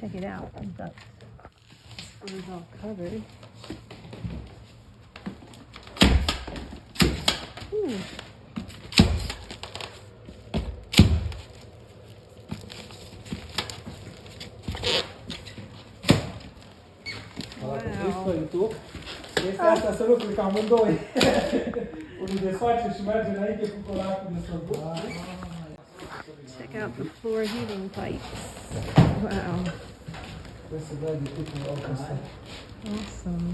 check it out. I've got screws all covered. Ooh. Wow. Este asta să lucruri ca amândoi. Unul desface și merge înainte cu colacul de sărbut. Check out the floor heating pipes. Wow. Trebuie să dai de tipul ăsta. Awesome.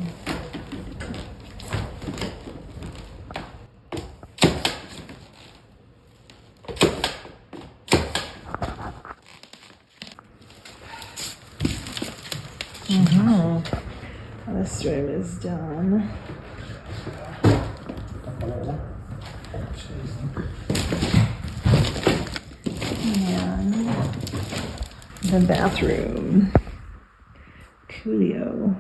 This room is done. And the bathroom. Coolio.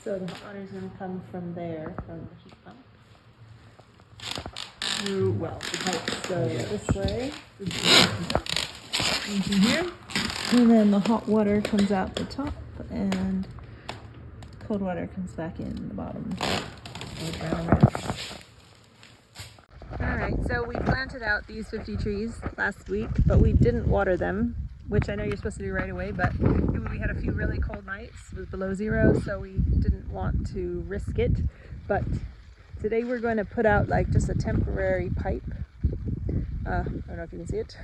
So the hot water is going to come from there, from the heat pump. Through, well, the pipes go this way. Into here. And then the hot water comes out the top, and cold water comes back in the bottom. Alright, so we planted out these 50 trees last week, but we didn't water them, which I know you're supposed to do right away, but we had a few really cold nights. It was below zero, so we didn't want to risk it. But today we're going to put out like just a temporary pipe. I don't know if you can see it.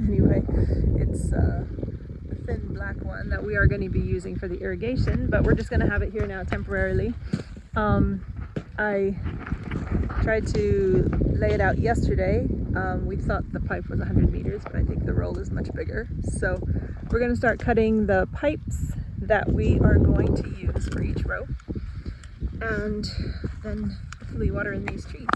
Anyway, it's a thin black one that we are going to be using for the irrigation, but we're just going to have it here now temporarily. I tried to lay it out yesterday. We thought the pipe was 100 meters, but I think the roll is much bigger. So we're going to start cutting the pipes that we are going to use for each row, and then hopefully water in these trees.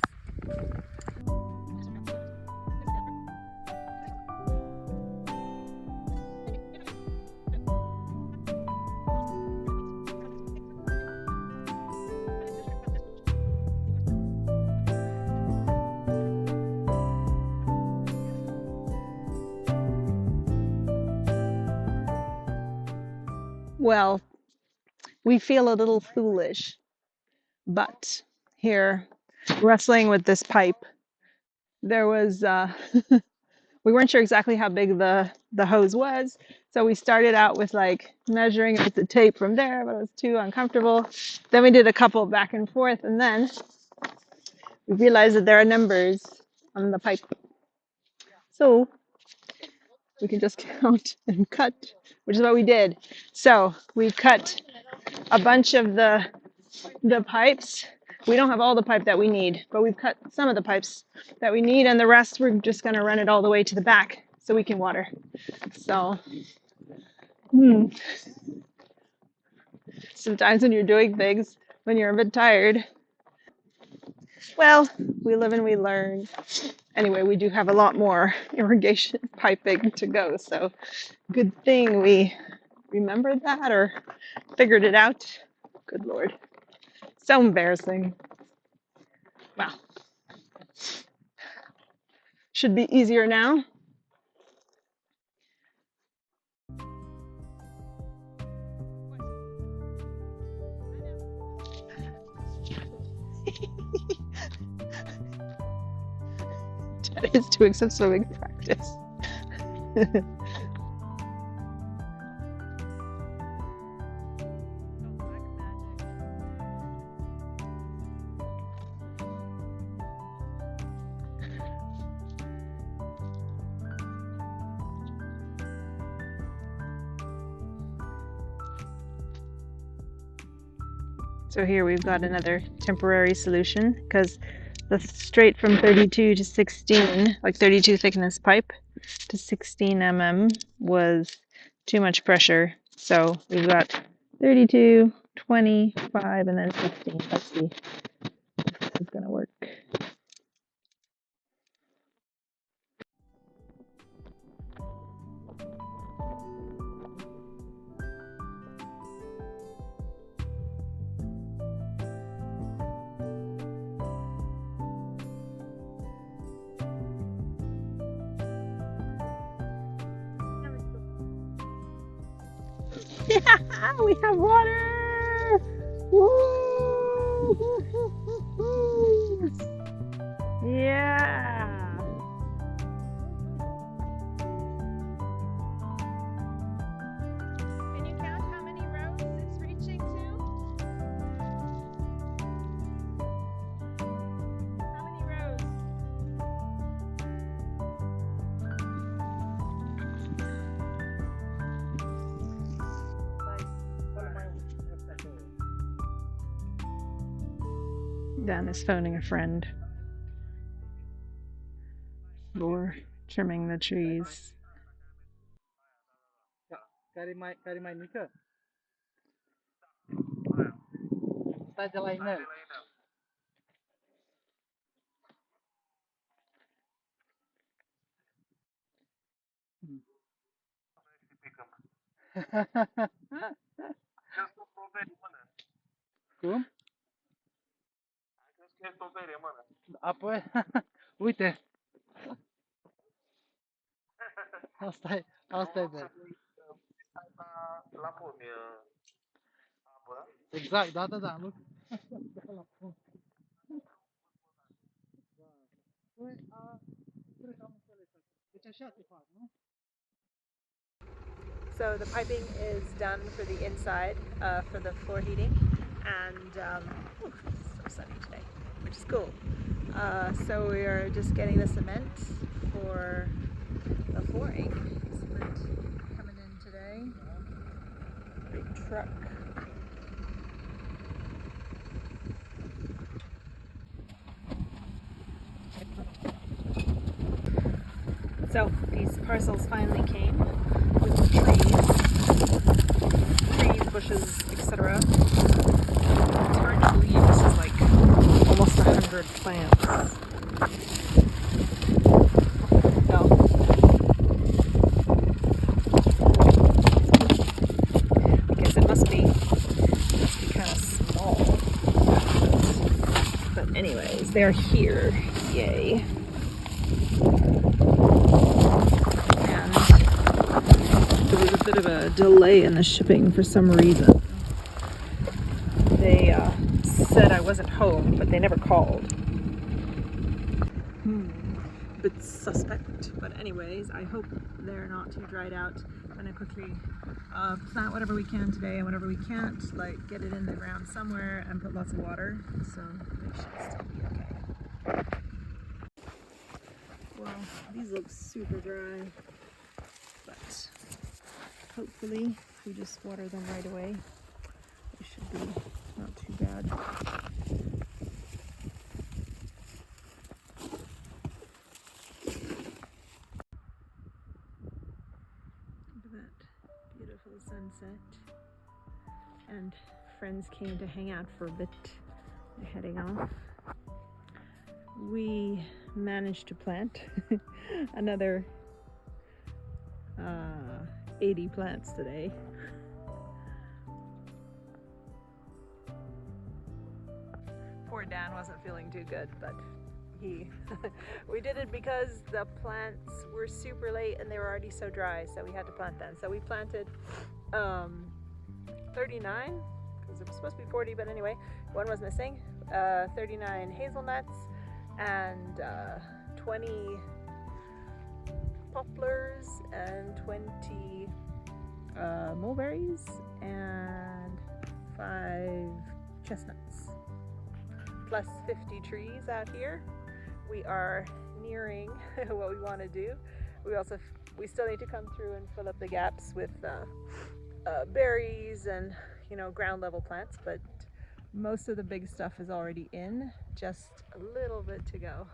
Well, we feel a little foolish, but here, wrestling with this pipe, there was, we weren't sure exactly how big the hose was, so we started out with like measuring it with the tape from there, but it was too uncomfortable. Then we did a couple back and forth, and then we realized that there are numbers on the pipe. So we can just count and cut, which is what we did. So we cut a bunch of the pipes. We don't have all the pipe that we need, but we've cut some of the pipes that we need, and the rest we're just going to run it all the way to the back so we can water. So sometimes when you're doing things, when you're a bit tired, well, we live and we learn. Anyway, we do have a lot more irrigation piping to go, so good thing we remembered that or figured it out. Good Lord. So embarrassing. Wow. Should be easier now. Dad is doing some swimming practice. So here we've got another temporary solution, because the straight from 32 to 16, like 32 thickness pipe to 16 mm was too much pressure. So we've got 32, 25, and then 16. Let's see if this is going to work. We have water! Woo! Yeah! Can you count how many rows it's reaching to? How many rows? Dan is phoning a friend. We're trimming the trees. Cari main Mika. Saja lainnya. Cum? Apoi, uite. Asta e de. La pomi apă. Exact, da, nu. So the piping is done for the inside, for the floor heating, and it's so sunny today, which is cool. So we are just getting the cement for the flooring. Cement coming in today. Big truck. So these parcels finally came with the trees, bushes, etc. It's hard to believe this is like almost 100 plants. No. I guess it must be kind of small. But anyways, they're here. Yay. There was a bit of a delay in the shipping for some reason. They said I wasn't home, but they never called. Bit suspect. But anyways, I hope they're not too dried out. I'm gonna quickly plant whatever we can today, and whatever we can't, like get it in the ground somewhere and put lots of water. So they should still be okay. Well, these look super dry, but hopefully if we just water them right away, they should be not too bad. Look at that beautiful sunset. And friends came to hang out for a bit. They're heading off. We managed to plant another 80 plants today. Poor Dan wasn't feeling too good, but we did it because the plants were super late and they were already so dry, so we had to plant them. So we planted 39, because it was supposed to be 40, but anyway, one was missing. 39 hazelnuts and 20 poplars and 20 mulberries and 5 chestnuts, plus 50 trees out here. We are nearing what we want to do. We still need to come through and fill up the gaps with berries and ground level plants, but most of the big stuff is already in, just a little bit to go.